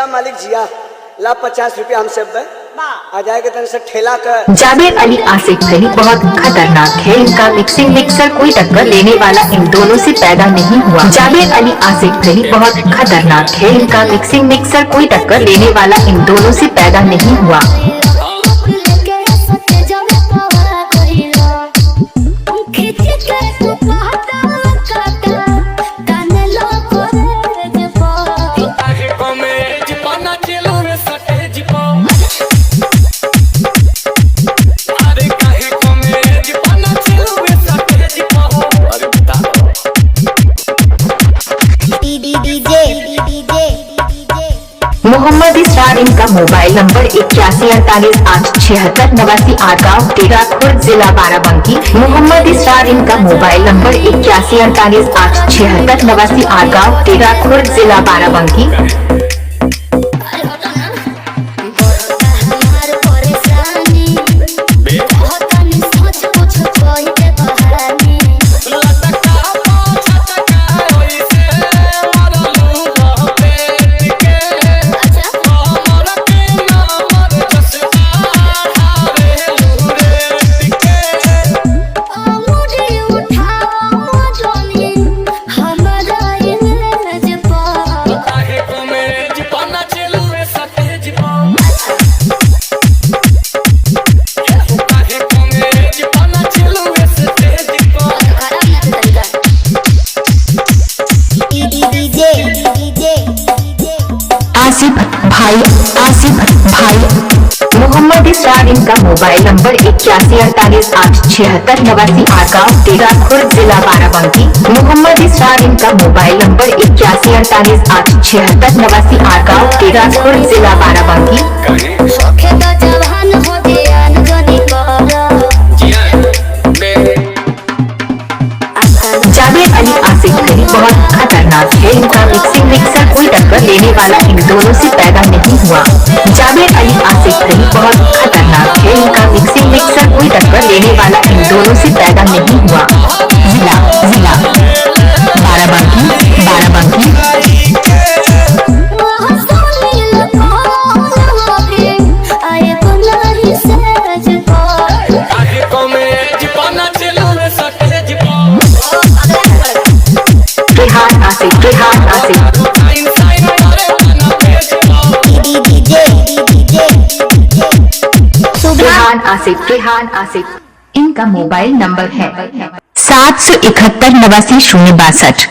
जिया मालिक जिया, ला 50 रुपया हम सब आ जाएगा तन से ठेला कर। जावेद अली आसिफ अली बहुत खतरनाक है, इनका मिक्सिंग मिक्सर कोई टक्कर लेने वाला इन दोनों से पैदा नहीं हुआ। जावेद अली आसिफ अली बहुत खतरनाक है, इनका मिक्सिंग मिक्सर कोई टक्कर लेने वाला इन दोनों से पैदा नहीं हुआ। मोहम्मद इसरार, इनका मोबाइल नंबर 81488689 गाँव टेराखुर्द जिला बाराबंकी। मोहम्मद इसरार, इनका मोबाइल नंबर 81488689 गाँव टेराखुर्द जिला बाराबंकी। आसिफ भाई मोहम्मद इसरार, इनका मोबाइल नंबर 81488689 गाँव टेराखुर्द जिला बाराबंकी। मोहम्मद इसरार, इनका मोबाइल नंबर 81488689 गाँव टेराखुर्द जिला बाराबंकी। जावेद अली आसिफ अली बहुत खतरनाक है, इनका मिक्सिंग मिक्सर कोई टक्कर लेने वाला इन दोनों से पैदा नहीं हुआ। जावेद अली आसिफ अली बहुत खतरनाक है, इनका मिक्सिंग मिक्सर कोई टक्कर लेने वाला इन दोनों से पैदा नहीं हुआ। जिला जिला बाराबंकी बाराबंकी। रेहान आसिफ रेहान आसिफ, इनका मोबाइल नंबर है 77189 062।